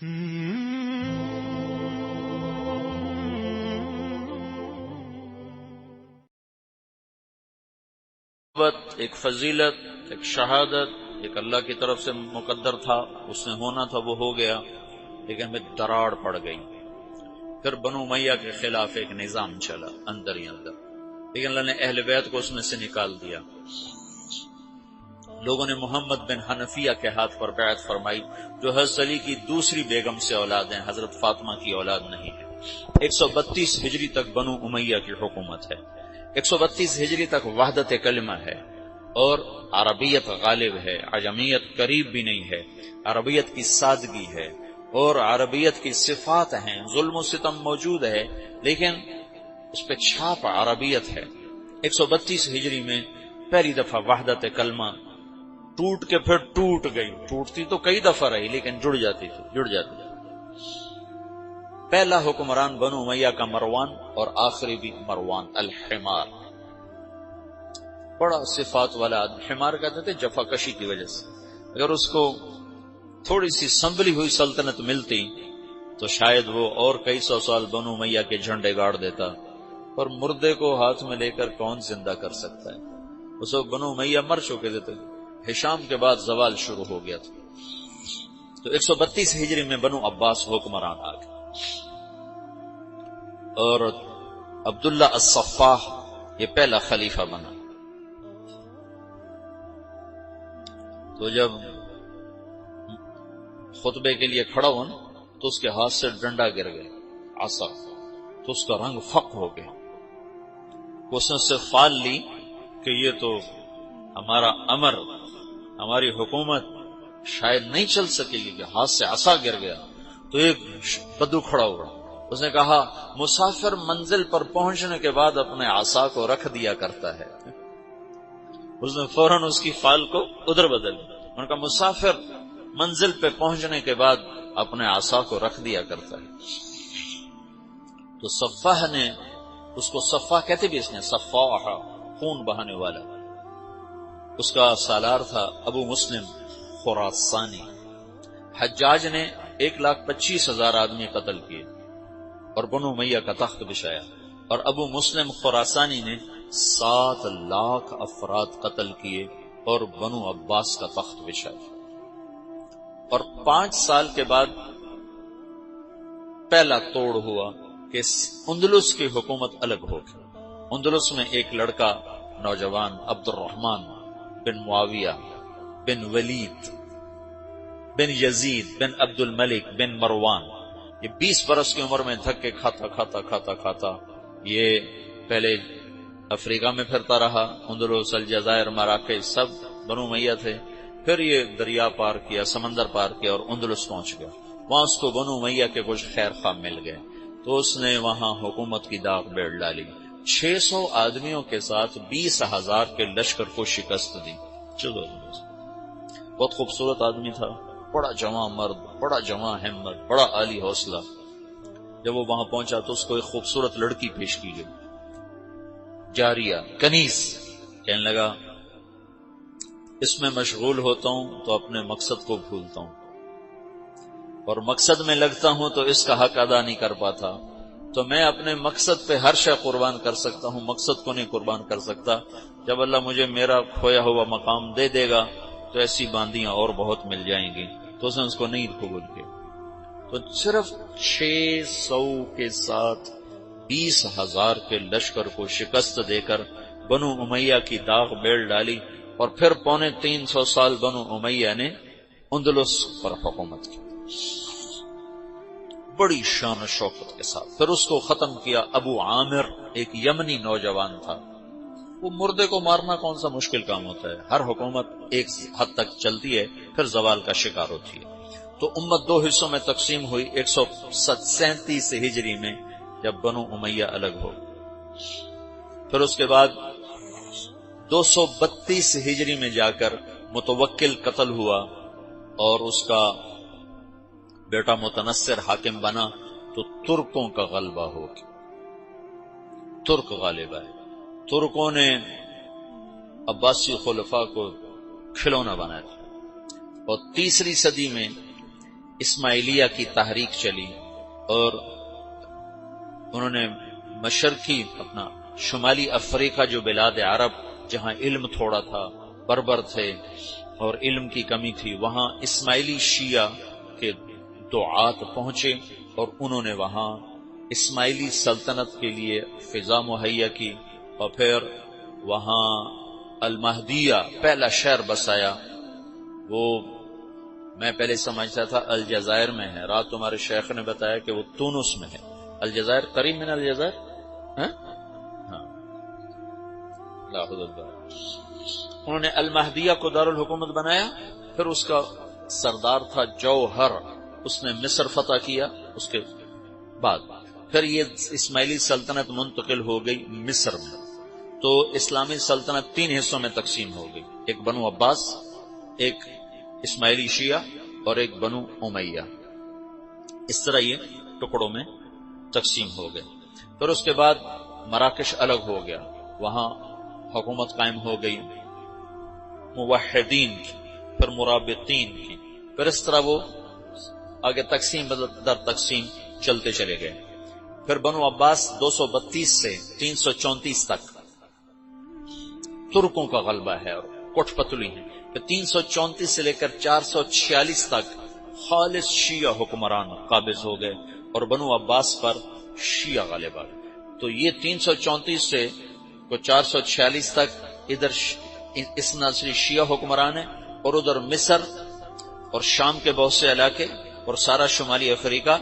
ایک فضیلت، ایک شہادت، ایک اللہ کی طرف سے مقدر تھا، اس نے ہونا تھا وہ ہو گیا، لیکن میں دراڑ پڑ گئی۔ پھر بنو امیہ کے خلاف ایک نظام چلا اندر ہی اندر، لیکن اللہ نے اہل بیت کو اس میں سے نکال دیا۔ لوگوں نے محمد بن حنفیہ کے ہاتھ پر بیعت فرمائی، جو حضرت علی کی دوسری بیگم سے اولاد ہیں، حضرت فاطمہ کی اولاد نہیں ہے۔ 132 ہجری تک بنو امیہ کی حکومت ہے، 132 ہجری تک وحدت کلمہ ہے، اور عربیت غالب ہے، عجمیت قریب بھی نہیں ہے، عربیت کی سادگی ہے، اور عربیت کی صفات ہیں۔ ظلم و ستم موجود ہے، لیکن اس پہ چھاپ عربیت ہے۔ 132 ہجری میں پہلی دفعہ وحدت کلمہ ٹوٹ کے پھر ٹوٹ گئی، ٹوٹتی تو کئی دفعہ رہی لیکن جڑ جاتی تھی۔ پہلا حکمران بنو امیہ کا مروان، اور آخری بھی مروان الحمار، بڑا صفات والا حمار کہتے تھے جفا کشی کی وجہ سے۔ اگر اس کو تھوڑی سی سنبھلی ہوئی سلطنت ملتی تو شاید وہ اور کئی سو سال بنو امیہ کے جھنڈے گاڑ دیتا، اور مردے کو ہاتھ میں لے کر کون زندہ کر سکتا ہے؟ اس وقت بنو امیہ مر چکے تھے، ہشام کے بعد زوال شروع ہو گیا تھا۔ تو 132 ہجری میں بنو عباس حکمران آ گئے، اور عبداللہ الصفاح یہ پہلا خلیفہ بنا۔ تو جب خطبے کے لیے کھڑا ہوا تو اس کے ہاتھ سے ڈنڈا گر گیا، عصا، تو اس کا رنگ فق ہو گیا۔ اس نے اس سے فال لی کہ یہ تو ہمارا امر، ہماری حکومت شاید نہیں چل سکے گی، کہ ہاتھ سے عصا گر گیا۔ تو ایک بدو کھڑا ہوا، اس نے کہا مسافر منزل پر پہنچنے کے بعد اپنے عصا کو رکھ دیا کرتا ہے۔ اس نے فوراً اس کی فال کو ادھر بدل دیا، ان کا مسافر منزل پہ پہنچنے کے بعد اپنے عصا کو رکھ دیا کرتا ہے۔ تو صفاح نے اس کو، صفاح کہتے بھی اس نے، صفاح خون بہانے والا، اس کا سالار تھا ابو مسلم خراسانی۔ حجاج نے 1,25,000 آدمی قتل کیے اور بنو امیہ کا تخت بچھایا، اور ابو مسلم خراسانی نے 7 لاکھ افراد قتل کیے اور بنو عباس کا تخت بچھایا۔ اور 5 سال کے بعد پہلا توڑ ہوا کہ اندلس کی حکومت الگ ہو گئی۔ اندلس میں ایک لڑکا نوجوان عبد الرحمن بن معاویہ بن ولید بن یزید بن عبد الملک بن مروان، یہ 20 برس کی عمر میں دھکے کھاتا یہ پہلے افریقہ میں پھرتا رہا، اندلس، الجزائر، مراکش سب بنو امیہ تھے۔ پھر یہ دریا پار کیا، سمندر پار کیا اور اندلس پہنچ گیا۔ وہاں اس کو بنو امیہ کے کچھ خیر خواہ مل گئے، تو اس نے وہاں حکومت کی داغ بیڑ ڈالی، 600 آدمیوں کے ساتھ 20,000 کے لشکر کو شکست دی۔ چلو، بہت خوبصورت آدمی تھا، بڑا جواں مرد، بڑا جواں ہمت، بڑا عالی حوصلہ۔ جب وہ وہاں پہنچا تو اس کو ایک خوبصورت لڑکی پیش کی گئی، جاریہ، کنیز۔ کہنے لگا اس میں مشغول ہوتا ہوں تو اپنے مقصد کو بھولتا ہوں، اور مقصد میں لگتا ہوں تو اس کا حق ادا نہیں کر پاتا، تو میں اپنے مقصد پہ ہر شے قربان کر سکتا ہوں، مقصد کو نہیں قربان کر سکتا۔ جب اللہ مجھے میرا کھویا ہوا مقام دے دے گا تو ایسی باندیاں اور بہت مل جائیں گی۔ تو اس نے اس کو نہیں قبول کیا، تو صرف 600 کے ساتھ 20,000 کے لشکر کو شکست دے کر بنو امیہ کی داغ بیڑ ڈالی، اور پھر 350 سال بنو امیہ نے اندلس پر حکومت کی بڑی شان و شوکت کے ساتھ۔ پھر اس کو ختم کیا ابو عامر، ایک یمنی نوجوان تھا۔ وہ مردے کو مارنا کون سا مشکل کام ہوتا ہے، ہر حکومت ایک حد تک چلتی ہے پھر زوال کا شکار ہوتی ہے۔ تو امت 2 حصوں میں تقسیم ہوئی 137 ہجری میں، جب بنو امیہ الگ ہو۔ پھر اس کے بعد 232 ہجری میں جا کر متوکل قتل ہوا اور اس کا بیٹا متنصر حاکم بنا، تو ترکوں کا غلبہ ہو گیا، ترک غالب آئے۔ ترکوں نے عباسی خلفاء کو کھلونا بنایا تھا، اور 3 صدی میں اسماعیلیہ کی تحریک چلی اور انہوں نے مشرقی اپنا شمالی افریقہ جو بلاد عرب جہاں علم تھوڑا تھا، بربر تھے اور علم کی کمی تھی، وہاں اسماعیلی شیعہ کے دعات پہنچے اور انہوں نے وہاں اسماعیلی سلطنت کے لیے فضا مہیا کی، اور پھر وہاں المہدیہ پہلا شہر بسایا۔ وہ میں پہلے سمجھتا تھا الجزائر میں ہے، رات تمہارے شیخ نے بتایا کہ وہ تونس میں ہے۔ الجزائر قریب من الجزائر، ہاں انہوں نے المہدیہ کو دارالحکومت بنایا۔ پھر اس کا سردار تھا جوہر، اس نے مصر فتح کیا۔ اس کے بعد پھر یہ اسماعیلی سلطنت منتقل ہو گئی مصر میں، تو اسلامی سلطنت 3 حصوں میں تقسیم ہو گئی، ایک بنو عباس، ایک اسماعیلی شیعہ اور ایک بنو امیہ۔ اس طرح یہ ٹکڑوں میں تقسیم ہو گئے۔ پھر اس کے بعد مراکش الگ ہو گیا، وہاں حکومت قائم ہو گئی موحدین کی، پھر مرابطین کی، پھر اس طرح وہ آگے تقسیم در تقسیم چلتے چلے گئے۔ پھر بنو عباس 232 سے 334 تک ترکوں کا غلبہ ہے اور کوٹھ پتلی ہے۔ پھر 334 سے لے کر 446 تک خالص شیعہ حکمران قابض ہو گئے اور بنو عباس پر شیعہ غالب آ گئے۔ تو یہ 334 سے 446 تک ادھر اس نسلی شیعہ حکمران ہے، اور ادھر مصر اور شام کے بہت سے علاقے اور سارا شمالی افریقہ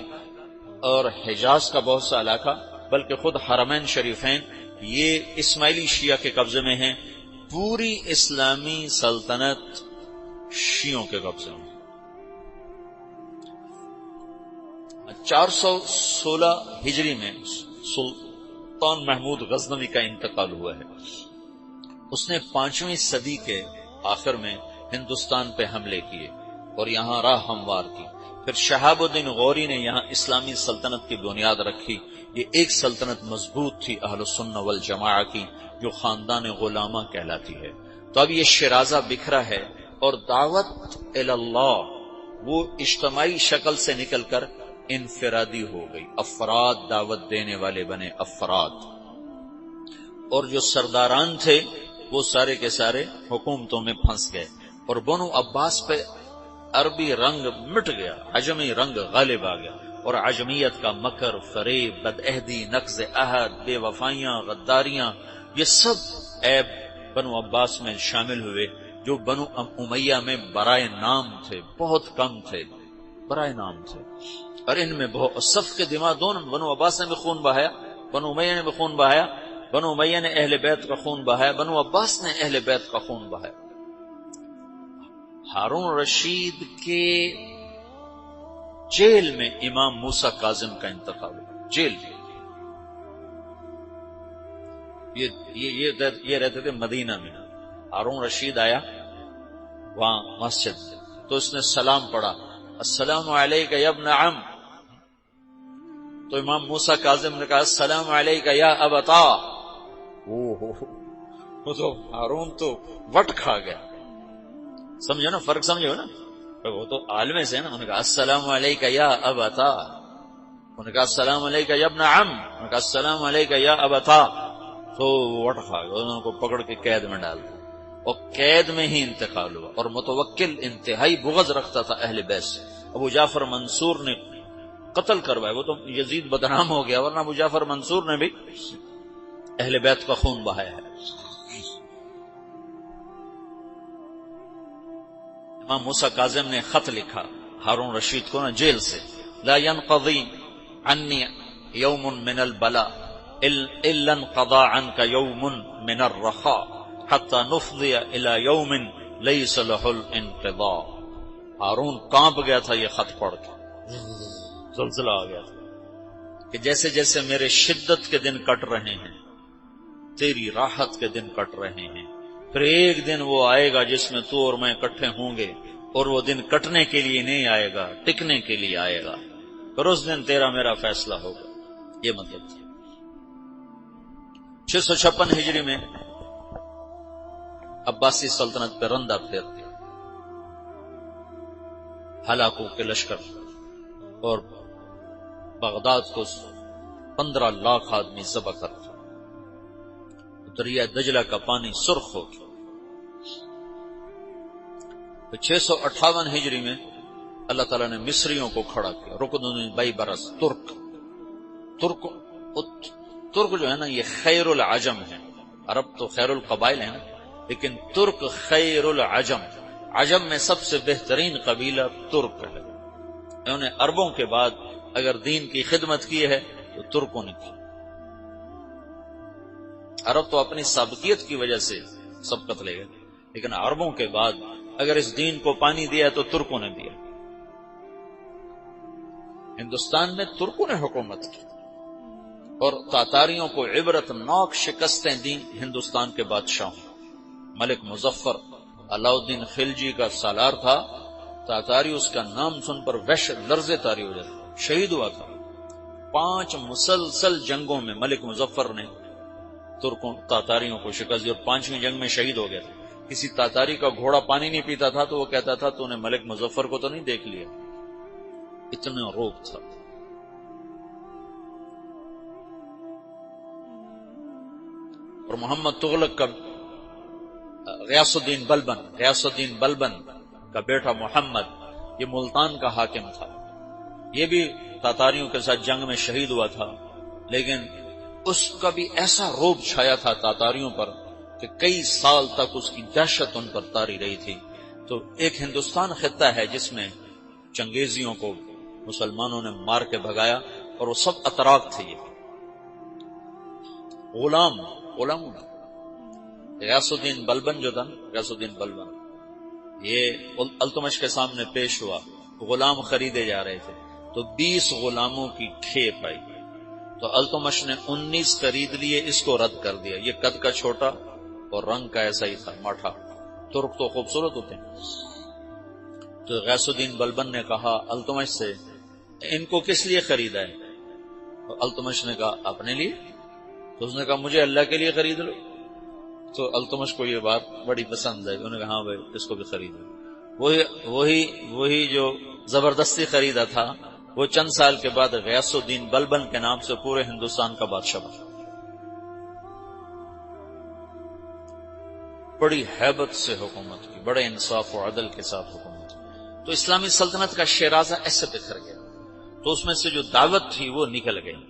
اور حجاز کا بہت سا علاقہ، بلکہ خود حرمین شریفین یہ اسماعیلی شیعہ کے قبضے میں ہیں۔ پوری اسلامی سلطنت شیعوں کے قبضے میں۔ 416 ہجری میں سلطان محمود غزنوی کا انتقال ہوا ہے۔ اس نے 5ویں صدی کے آخر میں ہندوستان پہ حملے کیے اور یہاں راہ ہموار کی۔ پھر شہاب الدین غوری نے یہاں اسلامی سلطنت کی بنیاد رکھی۔ یہ ایک سلطنت مضبوط تھی اہل السنہ والجماعہ کی، جو خاندان غلامہ کہلاتی ہے۔ تو اب یہ شرازہ بکھرا ہے اور دعوت اللہ وہ اجتماعی شکل سے نکل کر انفرادی ہو گئی، افراد دعوت دینے والے بنے افراد، اور جو سرداران تھے وہ سارے کے سارے حکومتوں میں پھنس گئے، اور بنو عباس پہ عربی رنگ مٹ گیا، عجمی رنگ غالب آ گیا، اور عجمیت کا مکر، فریب، بدعہدی، نقض عہد، بے وفائیاں، غداریاں، یہ سب عیب بنو عباس میں شامل ہوئے، جو بنو امیہ میں برائے نام تھے، بہت کم تھے، برائے نام تھے۔ اور ان میں بہت صف کے دماغ دونوں، بنو عباس نے بھی خون بہایا، بنو امیہ نے بھی خون بہایا، بنو امیہ نے اہل بیت کا خون بہایا، بنو عباس نے اہل بیت کا خون بہایا۔ ہارون رشید کے جیل میں امام موسیٰ کاظم کا انتقال ہوا، جیل میں۔ یہ رہتے تھے مدینہ میں۔ ہارون رشید آیا وہاں مسجد، تو اس نے سلام پڑھا، السلام علیک یا ابن عم، تو امام موسیٰ کاظم نے کہا السلام علیک یا ابتا۔ وہ تو ہارون تو وٹ کھا گیا، سمجھو نا فرق، سمجھو نا، وہ تو عالم سے نا۔ انہوں نے کہا السلام علیک یا ابتا، انہوں نے کہا السلام علیک یا ابن عم، انہوں نے کہا السلام علیک یا ابتا، تو وٹ کھا گیا، انہوں کو پکڑ کے قید میں ڈال دیا، اور قید میں ہی انتقال ہوا۔ اور متوکل انتہائی بغض رکھتا تھا اہل بیت سے، ابو جعفر منصور نے قتل کروایا، وہ تو یزید بدنام ہو گیا، ورنہ ابو جعفر منصور نے بھی اہل بیت کا خون بہایا ہے۔ امام موسیٰ کاظم نے خط لکھا ہارون رشید کو نا جیل سے، لا ينقضی عنی یوم من البلاء الا انقضى عنك یوم من الرخاء حتى نفضی الى یوم لیس له الانقضاء۔ ہارون کانپ گیا تھا یہ خط پڑھ کے، زلزلہ آ گیا تھا کہ جیسے جیسے میرے شدت کے دن کٹ رہے ہیں، تیری راحت کے دن کٹ رہے ہیں، پھر ایک دن وہ آئے گا جس میں تو اور میں اکٹھے ہوں گے، اور وہ دن کٹنے کے لیے نہیں آئے گا، ٹکنے کے لیے آئے گا، اور اس دن تیرا میرا فیصلہ ہوگا۔ یہ مطلب تھا۔ 656 ہجری میں عباسی سلطنت پہ رندہ پھیر ہلاکوں کے لشکر اور بغداد کو 15 لاکھ آدمی ذبح کر دیا۔ دریا دجلہ کا پانی سرخ ہو گیا۔ 658 ہجری میں اللہ تعالیٰ نے مصریوں کو کھڑا کیا، رکن بائی برس ترک جو ہے نا یہ خیر العجم ہے، عرب تو خیر القبائل ہے نا، لیکن ترک خیر العجم، عجم میں سب سے بہترین قبیلہ ترک ہے۔ انہوں نے عربوں کے بعد اگر دین کی خدمت کی ہے تو ترکوں نے کی۔ عرب تو اپنی سابقیت کی وجہ سے سبقت لے گئے، لیکن عربوں کے بعد اگر اس دین کو پانی دیا تو ترکوں نے دیا۔ ہندوستان میں ترکوں نے حکومت کی اور تاتاریوں کو عبرت ناک شکستیں دیں ہندوستان کے بادشاہوں۔ ملک مظفر علاء الدین خلجی کا سالار تھا، تاتاری اس کا نام سن پر وحشت لرزے طاری ہو جاتی، شہید ہوا تھا۔ 5 مسلسل جنگوں میں ملک مظفر نے تاتاریوں کو شکست دی اور 5ویں جنگ میں شہید ہو گیا تھا۔ کسی تاتاری کا گھوڑا پانی نہیں پیتا تھا تو وہ کہتا تھا تو نے ملک مظفر کو تو نہیں دیکھ لیا، اتنا روب تھا۔ اور محمد تغلق کا غیاث الدین بلبن کا بیٹا محمد، یہ ملتان کا حاکم تھا، یہ بھی تاتاریوں کے ساتھ جنگ میں شہید ہوا تھا، لیکن اس کا بھی ایسا روب چھایا تھا تاتاریوں پر کہ کئی سال تک اس کی دہشت ان پر طاری رہی تھی۔ تو ایک ہندوستان خطہ ہے جس میں چنگیزیوں کو مسلمانوں نے مار کے بھگایا اور وہ سب اتراک تھے۔ یہ غلام غیاث الدین بلبن جو تھا، یہ التمش کے سامنے پیش ہوا، غلام خریدے جا رہے تھے تو 20 غلاموں کی کھیپ آئی، تو التمش نے 19 خرید لیے، اس کو رد کر دیا۔ یہ قد کا چھوٹا اور رنگ کا ایسا ہی تھا، ماٹھا، ترک تو خوبصورت ہوتے ہیں۔ تو غیاث الدین بلبن نے کہا التمش سے، ان کو کس لیے خریدا ہے؟ تو التمش نے کہا اپنے لیے۔ تو اس نے کہا مجھے اللہ کے لیے خرید لو۔ تو التمش کو یہ بات بڑی پسند ہے، انہوں نے کہا ہاں بھائی اس کو بھی خرید لو۔ وہی جو زبردستی خریدا تھا وہ چند سال کے بعد غیاث الدین بلبن کے نام سے پورے ہندوستان کا بادشاہ بنا۔ بڑی ہیبت سے حکومت کی، بڑے انصاف و عدل کے ساتھ حکومت کی۔ تو اسلامی سلطنت کا شیرازہ ایسے بکھر گیا، تو اس میں سے جو دعوت تھی وہ نکل گئی۔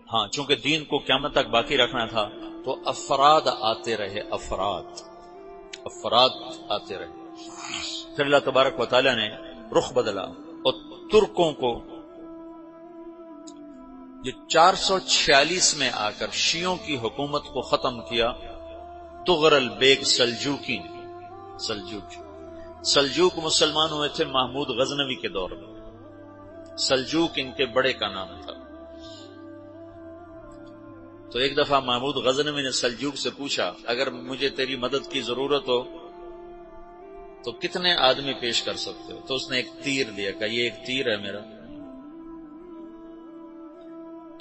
ہاں چونکہ دین کو قیامت تک باقی رکھنا تھا تو افراد آتے رہے، افراد آتے رہے۔ پھر اللہ تبارک و تعالی نے رخ بدلا اور ترکوں کو جو 446 میں آ کر شیعوں کی حکومت کو ختم کیا، تغرل بیگ سلجوک مسلمان ہوئے تھے محمود غزنوی کے دور میں، سلجوک ان کے بڑے کا نام تھا۔ تو ایک دفعہ محمود غزنوی نے سلجوک سے پوچھا اگر مجھے تیری مدد کی ضرورت ہو تو کتنے آدمی پیش کر سکتے ہو؟ تو اس نے ایک تیر دیا، کہا یہ ایک تیر ہے میرا،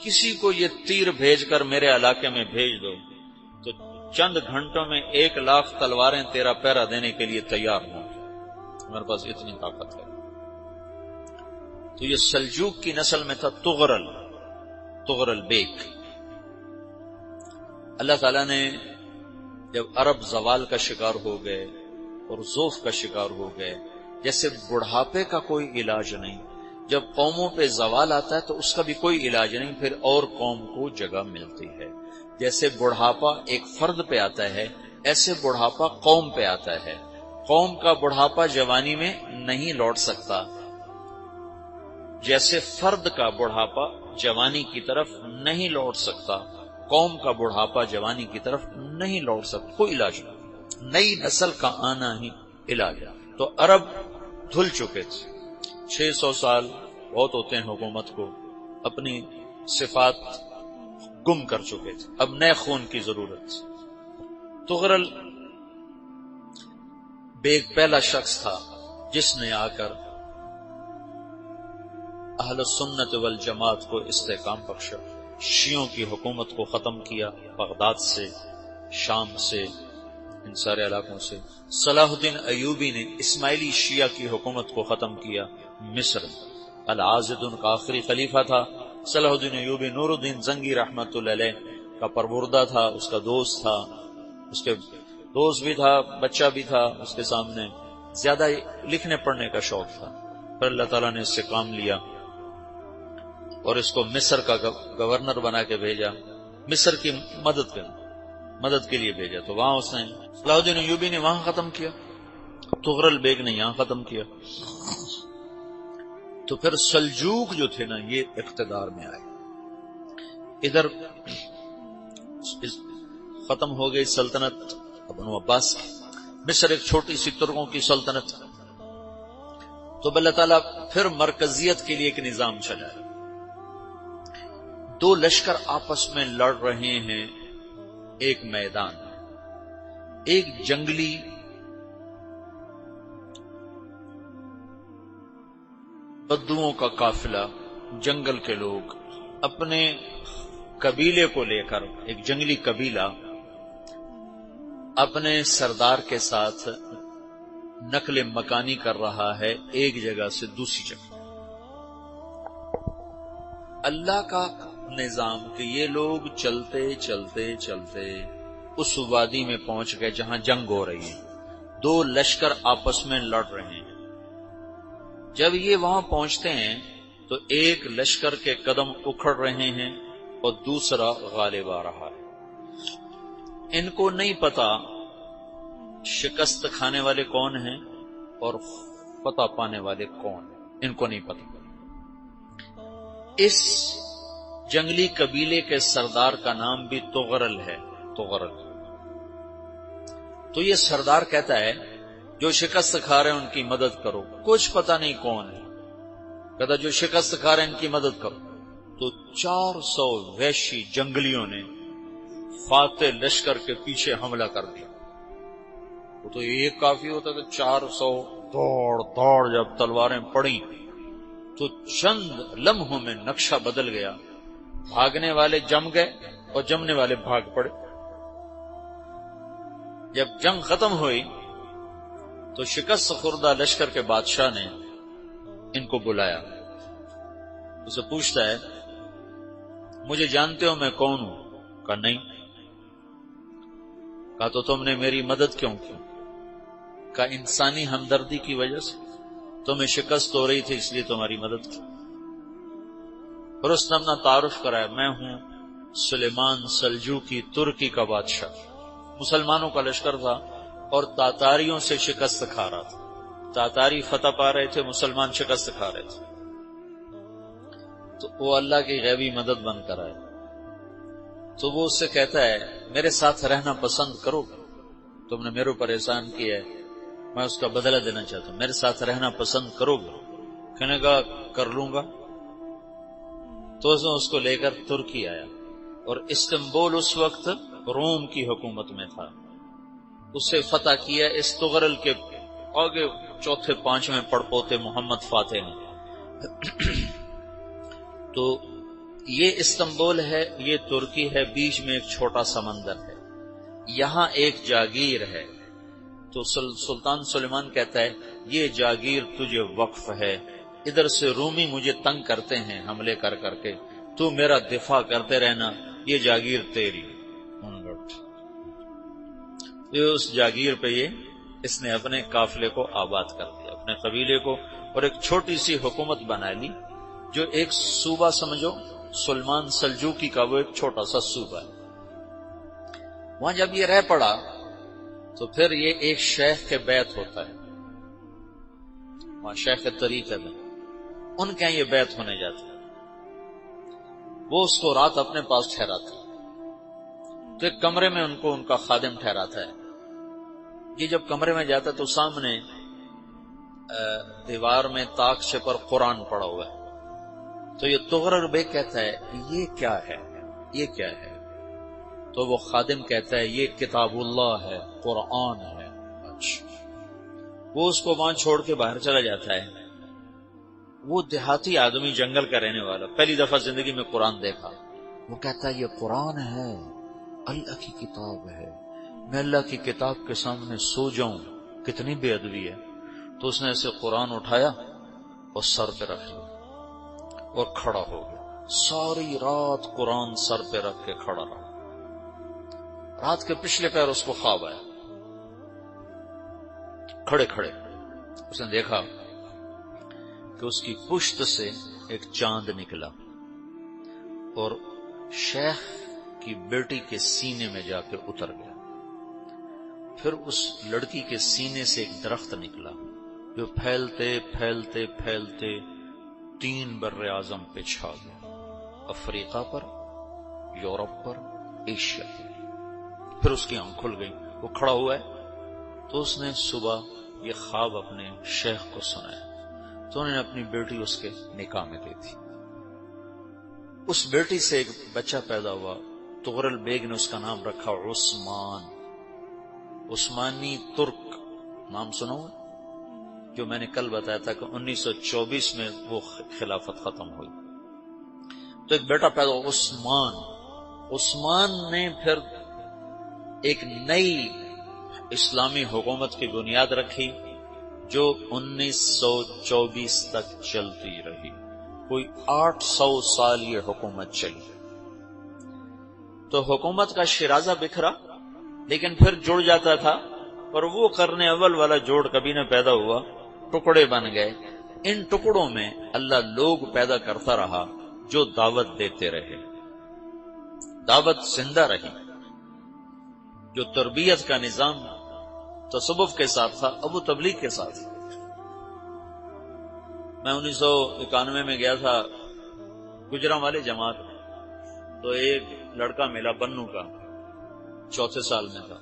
کسی کو یہ تیر بھیج کر میرے علاقے میں بھیج دو تو چند گھنٹوں میں 1,00,000 تلواریں تیرا پہرا دینے کے لیے تیار ہوں، میرے پاس اتنی طاقت ہے۔ تو یہ سلجوک کی نسل میں تھا تغرل بیگ۔ اللہ تعالیٰ نے جب عرب زوال کا شکار ہو گئے اور ضعف کا شکار ہو گئے، جیسے بڑھاپے کا کوئی علاج نہیں، جب قوموں پہ زوال آتا ہے تو اس کا بھی کوئی علاج نہیں، پھر اور قوم کو جگہ ملتی ہے۔ جیسے بڑھاپا ایک فرد پہ آتا ہے، ایسے بڑھاپا قوم پہ آتا ہے۔ قوم کا بڑھاپا جوانی میں نہیں لوٹ سکتا، جیسے فرد کا بڑھاپا جوانی کی طرف نہیں لوٹ سکتا، قوم کا بڑھاپا جوانی کی طرف نہیں لوٹ سکتا، کوئی علاج نہیں، نئی نسل کا آنا ہی علاج ہے۔ تو عرب دھل چکے تھے، 600 سال بہت ہوتے ہیں حکومت کو، اپنی صفات گم کر چکے تھے، اب نئے خون کی ضرورت تھی۔ تغرل بیگ پہلا شخص تھا جس نے آ کر اہل سنت والجماعت کو استحکام بخشا، شیعوں کی حکومت کو ختم کیا، بغداد سے، شام سے، ان سارے علاقوں سے۔ صلاح الدین ایوبی نے اسماعیلی شیعہ کی حکومت کو ختم کیا، مصر۔ العازد ان کا آخری خلیفہ تھا، صلاح الدین ایوبی نور الدین زنگی رحمۃ اللہ علیہ کا پروردہ تھا، اس کا دوست تھا، اس کے دوست بھی تھا، بچہ بھی تھا اس کے سامنے، زیادہ لکھنے پڑھنے کا شوق تھا۔ پھر اللہ تعالیٰ نے اس سے کام لیا اور اس کو مصر کا گورنر بنا کے بھیجا، مصر کی مدد کے لیے بھیجا، تو وہاں اس نے صلاح الدین ایوبی نے وہاں ختم کیا، تغرل بیگ نے یہاں ختم کیا۔ تو پھر سلجوق جو تھے نا یہ اقتدار میں آئے، ادھر ختم ہو گئی سلطنت بنو عباس کی، مصر ایک چھوٹی سی ترکوں کی سلطنت، تو اللہ تعالیٰ پھر مرکزیت کے لیے ایک نظام چلایا۔ دو لشکر آپس میں لڑ رہے ہیں ایک میدان، ایک جنگلی بدوؤں کا قافلہ، جنگل کے لوگ اپنے قبیلے کو لے کر، ایک جنگلی قبیلہ اپنے سردار کے ساتھ نقل مکانی کر رہا ہے ایک جگہ سے دوسری جگہ۔ اللہ کا نظام کہ یہ لوگ چلتے چلتے چلتے اس وادی میں پہنچ گئے جہاں جنگ ہو رہی ہے، دو لشکر آپس میں لڑ رہے ہیں۔ جب یہ وہاں پہنچتے ہیں تو ایک لشکر کے قدم اکھڑ رہے ہیں اور دوسرا غالب آ رہا ہے۔ ان کو نہیں پتا شکست کھانے والے کون ہیں اور فتح پانے والے کون ہیں، ان کو نہیں پتا۔ اس جنگلی قبیلے کے سردار کا نام بھی تغرل ہے، تغرل۔ تو یہ سردار کہتا ہے جو شکست کھا رہے ہیں ان کی مدد کرو، کچھ پتہ نہیں کون ہے، کہتا جو شکست کھا رہے ہیں ان کی مدد کرو۔ تو 400 وحشی جنگلیوں نے فاتح لشکر کے پیچھے حملہ کر دیا۔ وہ تو ایک کافی ہوتا کہ 400 دوڑ جب تلواریں پڑیں تو چند لمحوں میں نقشہ بدل گیا، بھاگنے والے جم گئے اور جمنے والے بھاگ پڑے۔ جب جنگ ختم ہوئی تو شکست خوردہ لشکر کے بادشاہ نے ان کو بلایا، اسے پوچھتا ہے مجھے جانتے ہو میں کون ہوں؟ کہا نہیں۔ کہا تو تم نے میری مدد کیوں کی؟ کہا انسانی ہمدردی کی وجہ سے، تمہیں شکست ہو رہی تھی اس لیے تمہاری مدد کی۔ اور اس نے اپنا تعارف کرایا، میں ہوں سلیمان سلجوقی، ترکی کا بادشاہ۔ مسلمانوں کا لشکر تھا اور تاتاریوں سے شکست کھا رہا تھا، تاتاری فتح پا رہے تھے، مسلمان شکست کھا رہے تھے۔ تو وہ اللہ کی غیبی مدد بن کر آئے۔ تو وہ اس سے کہتا ہے میرے ساتھ رہنا پسند کرو گے؟ تم نے میرے اوپر احسان کیا ہے، میں اس کا بدلہ دینا چاہتا ہوں، میرے ساتھ رہنا پسند کرو گے؟ کہنے کا کر لوں گا۔ تو اس کو لے کر ترکی آیا، اور استنبول اس وقت روم کی حکومت میں تھا، اسے فتح کیا اس تغرل کے آگے چوتھے پانچویں پڑپوتے محمد فاتح نے۔ تو یہ استنبول ہے، یہ ترکی ہے، بیچ میں ایک چھوٹا سمندر ہے، یہاں ایک جاگیر ہے۔ تو سلطان سلیمان کہتا ہے یہ جاگیر تجھے وقف ہے، ادھر سے رومی مجھے تنگ کرتے ہیں حملے کر کر کے، تو میرا دفاع کرتے رہنا، یہ جاگیر تیری۔ اس جاگیر پہ اس نے اپنے قافلے کو آباد کر دیا، اپنے قبیلے کو، اور ایک چھوٹی سی حکومت بنا لی، جو ایک صوبہ سمجھو سلمان سلجوقی کا، وہ ایک چھوٹا سا صوبہ ہے۔ وہاں جب یہ رہ پڑا تو پھر یہ ایک شیخ کے بیت ہوتا ہے، وہاں شیخ طریقہ میں ان کے یہ بیت ہونے جاتا ہے، وہ اس کو رات اپنے پاس ٹھہراتا ہے، تو ایک کمرے میں ان کو ان کا خادم ٹھہراتا ہے۔ یہ جب کمرے میں جاتا ہے تو سامنے دیوار میں تاکچے پر قرآن پڑا ہوا ہے، تو یہ تغرل بیگ کہتا ہے یہ کیا ہے، یہ کیا ہے؟ تو وہ خادم کہتا ہے یہ کتاب اللہ ہے، قرآن ہے۔ اچھا، وہ اس کو وہاں چھوڑ کے باہر چلا جاتا ہے۔ وہ دیہاتی آدمی، جنگل کا رہنے والا، پہلی دفعہ زندگی میں قرآن دیکھا، وہ کہتا ہے یہ قرآن ہے، اللہ کی کتاب ہے، میں اللہ کی کتاب کے سامنے سو جاؤں، کتنی بے ادبی ہے۔ تو اس نے ایسے قرآن اٹھایا اور سر پہ رکھ لیا، اور کھڑا ہو گیا. ساری رات قرآن سر پہ رکھ کے کھڑا رہا. رات کے پچھلے پہر اس کو خواب آیا. کھڑے کھڑے اس نے دیکھا کہ اس کی پشت سے ایک چاند نکلا اور شیخ کی بیٹی کے سینے میں جا کے اتر گیا. پھر اس لڑکی کے سینے سے ایک درخت نکلا جو پھیلتے پھیلتے پھیلتے 3 بر اعظم پہ چھا گیا. افریقہ پر، یورپ پر، ایشیا پر. پھر اس کی آنکھ کھل گئی. وہ کھڑا ہوا ہے تو اس نے صبح یہ خواب اپنے شیخ کو سنایا تو انہوں نے اپنی بیٹی اس کے نکاح میں دی تھی. اس بیٹی سے ایک بچہ پیدا ہوا. تغرل بیگ نے اس کا نام رکھا عثمان. عثمانی ترک نام سنا ہوا جو میں نے کل بتایا تھا کہ 1924 میں وہ خلافت ختم ہوئی. تو ایک بیٹا پیدا ہوا عثمان. عثمان نے پھر ایک نئی اسلامی حکومت کی بنیاد رکھی جو 1924 تک چلتی رہی. کوئی 800 سال یہ حکومت چلی. تو حکومت کا شیرازہ بکھرا لیکن پھر جڑ جاتا تھا اور وہ قرن اول والا جوڑ کبھی نہ پیدا ہوا. ٹکڑے بن گئے. ان ٹکڑوں میں اللہ لوگ پیدا کرتا رہا جو دعوت دیتے رہے. دعوت زندہ رہی. جو تربیت کا نظام تصوف کے ساتھ تھا اب وہ تبلیغ کے ساتھ. میں 1991 میں گیا تھا گجرانوالے جماعت. تو ایک لڑکا ملا بنو کا، 4تھے سال میں تھا.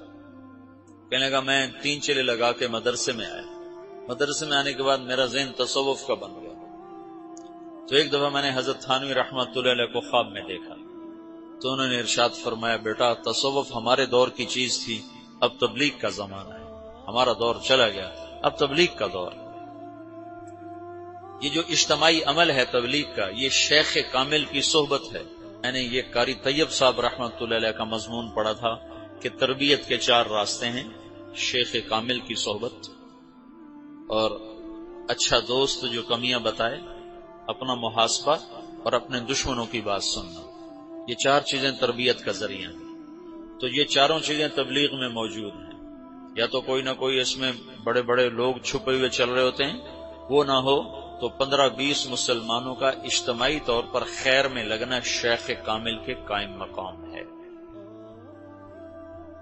کہنے لگا میں 3 چلے لگا کے مدرسے میں آیا. مدرسے میں آنے کے بعد میرا ذہن تصوف کا بن گیا. تو ایک دفعہ میں نے حضرت تھانوی رحمت اللہ علیہ کو خواب میں دیکھا تو انہوں نے ارشاد فرمایا بیٹا تصوف ہمارے دور کی چیز تھی، اب تبلیغ کا زمانہ ہے. ہمارا دور چلا گیا، اب تبلیغ کا دور. یہ جو اجتماعی عمل ہے تبلیغ کا یہ شیخ کامل کی صحبت ہے. میں نے یہ قاری طیب صاحب رحمت اللہ علیہ کا مضمون پڑھا تھا کہ تربیت کے 4 راستے ہیں: شیخ کامل کی صحبت اور اچھا دوست جو کمیاں بتائے، اپنا محاسبہ اور اپنے دشمنوں کی بات سننا. یہ 4 چیزیں تربیت کا ذریعہ ہیں. تو یہ 4 چیزیں تبلیغ میں موجود ہیں. یا تو کوئی نہ کوئی اس میں بڑے بڑے لوگ چھپے ہوئے چل رہے ہوتے ہیں، وہ نہ ہو تو 15-20 مسلمانوں کا اجتماعی طور پر خیر میں لگنا شیخ کامل کے قائم مقام ہے.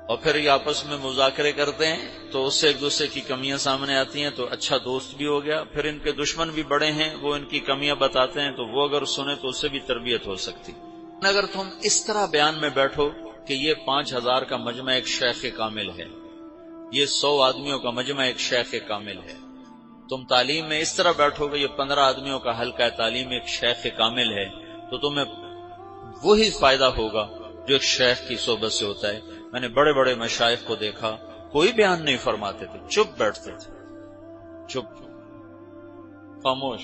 اور پھر یہ آپس میں مذاکرے کرتے ہیں تو اس سے ایک دوسرے کی کمیاں سامنے آتی ہیں تو اچھا دوست بھی ہو گیا. پھر ان کے دشمن بھی بڑے ہیں، وہ ان کی کمیاں بتاتے ہیں تو وہ اگر سنے تو اس سے بھی تربیت ہو سکتی. اگر تم اس طرح بیان میں بیٹھو کہ یہ 5000 کا مجمع ایک شیخ کامل ہے، یہ 100 آدمیوں کا مجمع ایک شیخ کامل ہے، تم تعلیم میں اس طرح بیٹھو گے یہ 15 آدمیوں کا حلقہ تعلیم ایک شیخ کامل ہے، تو تمہیں وہی فائدہ ہوگا جو ایک شیخ کی صحبت سے ہوتا ہے. میں نے بڑے بڑے مشائخ کو دیکھا کوئی بیان نہیں فرماتے تھے، چپ بیٹھتے تھے، چپ خاموش،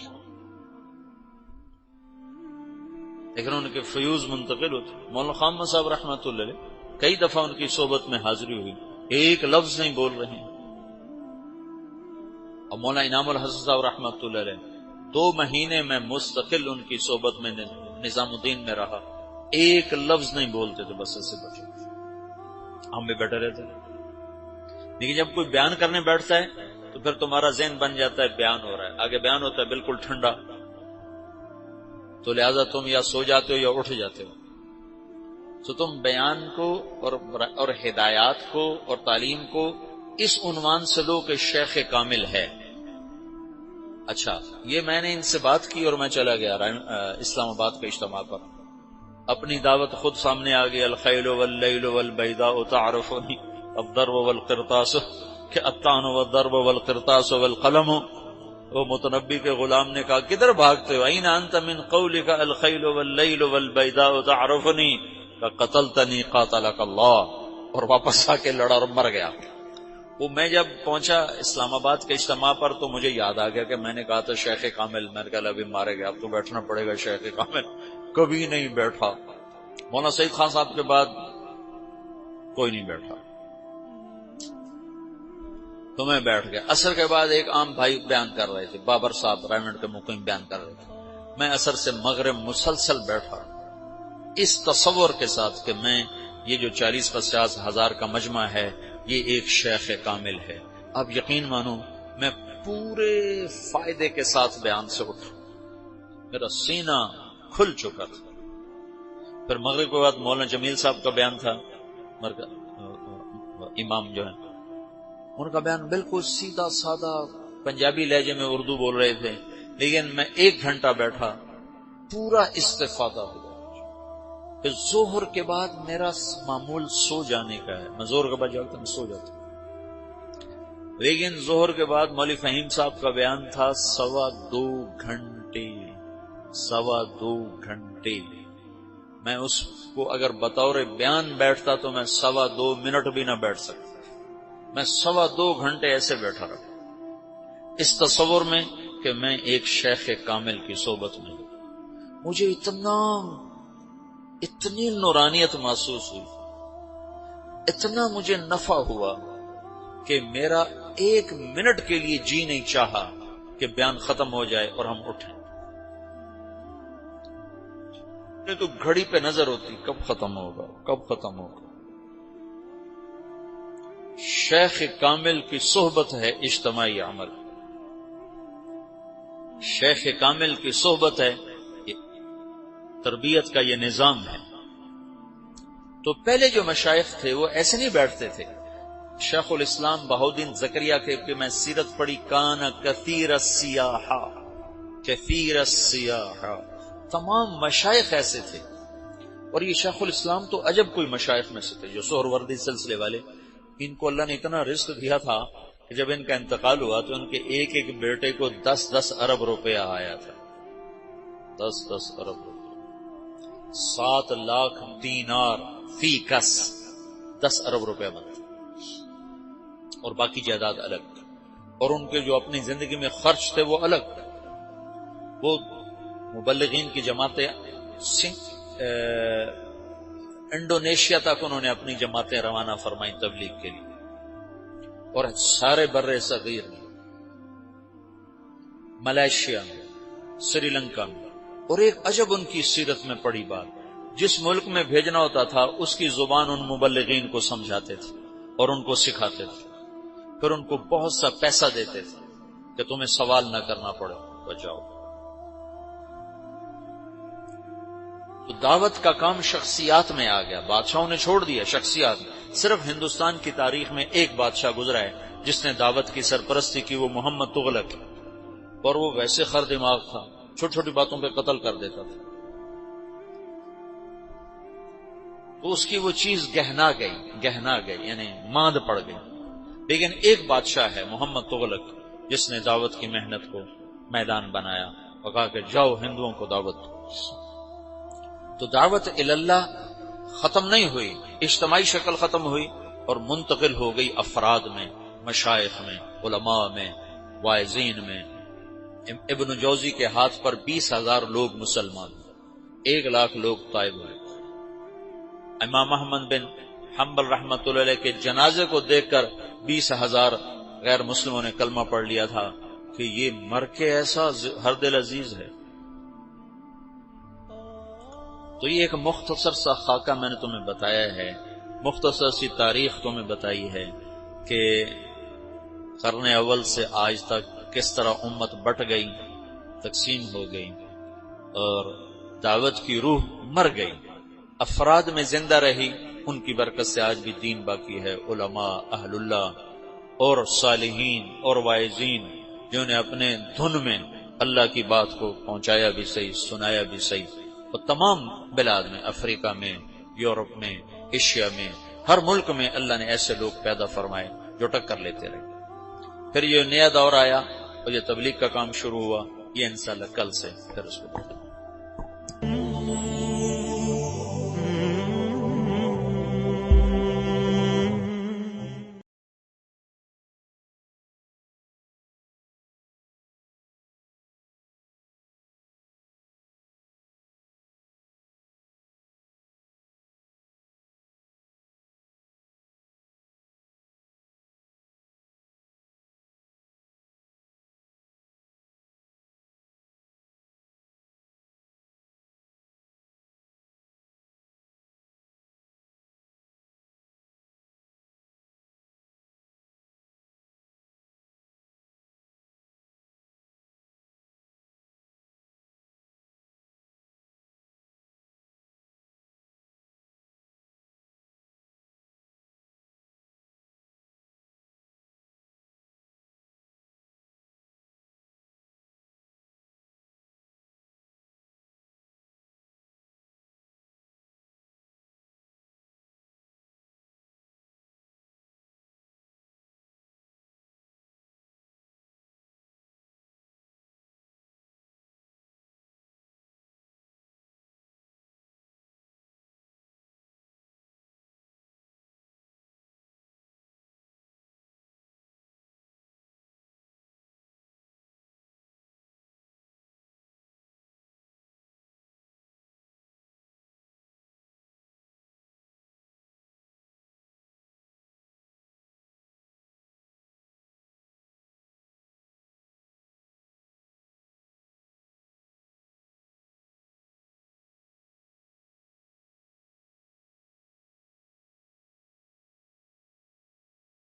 لیکن ان کے فیوز منتقل ہوتے. مولانا خامہ صاحب رحمۃ اللہ علیہ کئی دفعہ ان کی صحبت میں حاضری ہوئی، ایک لفظ نہیں بول رہے ہیں. اور مولانا انعام الحسن صاحب رحمۃ اللہ علیہ 2 مہینے میں مستقل ان کی صحبت میں نظام الدین میں رہا، ایک لفظ نہیں بولتے تھے، بس ایسے بچے ہم بھی بیٹھے رہتے. لیکن جب کوئی بیان کرنے بیٹھتا ہے تو پھر تمہارا ذہن بن جاتا ہے بیان ہو رہا ہے، آگے بیان ہوتا ہے بالکل ٹھنڈا، تو لہذا تم یا سو جاتے ہو یا اٹھ جاتے ہو. تو تم بیان کو اور ہدایات کو اور تعلیم کو اس عنوان سے لو کہ شیخ کامل ہے. اچھا یہ میں نے ان سے بات کی اور میں چلا گیا اسلام آباد کے اجتماع پر. اپنی دعوت خود سامنے آ گئی. الخیل واللیل والبیداء تعرفنی الضرب والقرطاس کہ الطعن والضرب والقرطاس والقلم. وہ متنبی کے غلام نے کہا کدھر بھاگتے ہو؟ این انت من قولک الخیل واللیل والبیداء تعرفنی قتلتنی قاتلک اللہ. اور واپس آ کے لڑا اور مر گیا. وہ میں جب پہنچا اسلام آباد کے اجتماع پر تو مجھے یاد آ گیا کہ میں نے کہا تھا شیخ کامل، میں نے کہا ابھی مارے گیا، اب تو بیٹھنا پڑے گا. شیخ کامل کبھی نہیں بیٹھا. مولانا سعید خان صاحب کے بعد کوئی نہیں بیٹھا، تو میں بیٹھ گیا. عصر کے بعد ایک عام بھائی بیان کر رہے تھے، بابر صاحب ریمنڈ کے مقیم بیان کر رہے تھے. میں عصر سے مغرب مسلسل بیٹھا اس تصور کے ساتھ کہ میں یہ جو 40-50 ہزار کا مجمع ہے یہ ایک شیخ کامل ہے. آپ یقین مانو میں پورے فائدے کے ساتھ بیان سے اٹھا، میرا سینہ کھل چکا تھا. پھر مغرب کے بعد مولانا جمیل صاحب کا بیان تھا، امام جو ہیں ان کا بیان بالکل سیدھا سادہ پنجابی لہجے میں اردو بول رہے تھے، لیکن میں 1 گھنٹہ بیٹھا، پورا استفادہ ہوا. پھر ظہر کے بعد میرا معمول سو جانے کا ہے، میں ظہر کے بعد جاگتا میں سو جاتا ہوں، لیکن ظہر کے بعد مولوی فہیم صاحب کا بیان تھا 2.25 گھنٹے. 2.25 گھنٹے میں اس کو اگر بطور بیان بیٹھتا تو میں 2.25 منٹ بھی نہ بیٹھ سکتا. میں 2.25 گھنٹے ایسے بیٹھا رہا اس تصور میں کہ میں ایک شیخ کامل کی صحبت میں ہوں. مجھے اتنی نورانیت محسوس ہوئی، اتنا مجھے نفع ہوا کہ میرا 1 منٹ کے لیے جی نہیں چاہا کہ بیان ختم ہو جائے اور ہم اٹھیں. تو گھڑی پہ نظر ہوتی کب ختم ہوگا کب ختم ہوگا. شیخ کامل کی صحبت ہے اجتماعی عمل، شیخ کامل کی صحبت ہے تربیت کا یہ نظام ہے. تو پہلے جو مشائخ تھے وہ ایسے نہیں بیٹھتے تھے. شیخ الاسلام بہاؤالدین زکریا کے میں سیرت پڑھی، کان کثیر السیاح، کثیر السیاح. تمام مشائخ ایسے تھے. اور یہ شیخ الاسلام تو عجب کوئی مشائخ میں سے تھے جو سہروردی سلسلے والے. ان کو اللہ نے اتنا رزق دیا تھا کہ جب ان کا انتقال ہوا تو ان کے ایک ایک بیٹے کو 10 ارب روپیہ آیا تھا. 10 ارب روپیہ، 7 لاکھ دینار فی کس، 10 ارب روپیہ بنتا. اور باقی جائیداد الگ، اور ان کے جو اپنی زندگی میں خرچ تھے وہ الگ. وہ مبلغین کی جماعتیں انڈونیشیا تک انہوں نے اپنی جماعتیں روانہ فرمائیں تبلیغ کے لیے، اور سارے بر صغیر میں، ملائیشیا میں، سری لنکا میں. اور ایک عجب ان کی سیرت میں پڑی بات، جس ملک میں بھیجنا ہوتا تھا اس کی زبان ان مبلغین کو سمجھاتے تھے اور ان کو سکھاتے تھے. پھر ان کو بہت سا پیسہ دیتے تھے کہ تمہیں سوال نہ کرنا پڑے، بچاؤ. تو دعوت کا کام شخصیات میں آ گیا، بادشاہوں نے چھوڑ دیا، شخصیات میں. صرف ہندوستان کی تاریخ میں ایک بادشاہ گزرا ہے جس نے دعوت کی سرپرستی کی، وہ محمد تغلق. اور وہ ویسے خر دماغ تھا، چھوٹی چھوٹی باتوں پہ قتل کر دیتا تھا. تو اس کی وہ چیز گہنا گئی یعنی ماند پڑ گئی. لیکن ایک بادشاہ ہے محمد تغلق جس نے دعوت کی محنت کو میدان بنایا اور کہا کہ جاؤ ہندوؤں کو دعوت دو. تو دعوت اللہ ختم نہیں ہوئی، اجتماعی شکل ختم ہوئی اور منتقل ہو گئی افراد میں، مشائخ میں، علماء میں، واعظین میں. ابن جوزی کے ہاتھ پر 20,000 لوگ مسلمان، 1 لاکھ لوگ طائب ہوئے. امام احمد بن حنبل رحمۃ اللہ علیہ کے جنازے کو دیکھ کر 20,000 غیر مسلموں نے کلمہ پڑھ لیا تھا کہ یہ مر کے ایسا ہر دل عزیز ہے. تو یہ ایک مختصر سا خاکہ میں نے تمہیں بتایا ہے، مختصر سی تاریخ تمہیں بتائی ہے کہ قرن اول سے آج تک کس طرح امت بٹ گئی، تقسیم ہو گئی اور دعوت کی روح مر گئی. افراد میں زندہ رہی، ان کی برکت سے آج بھی دین باقی ہے. علماء، اہل اللہ اور صالحین اور واعظین جنہوں نے اپنے دھن میں اللہ کی بات کو پہنچایا بھی صحیح، سنایا بھی صحیح. اور تمام بلاد میں، افریقہ میں، یورپ میں، ایشیا میں، ہر ملک میں اللہ نے ایسے لوگ پیدا فرمائے جو ٹکر لیتے رہے. پھر یہ نیا دور آیا اور یہ تبلیغ کا کام شروع ہوا. یہ انشاءاللہ کل سے پھر اس کو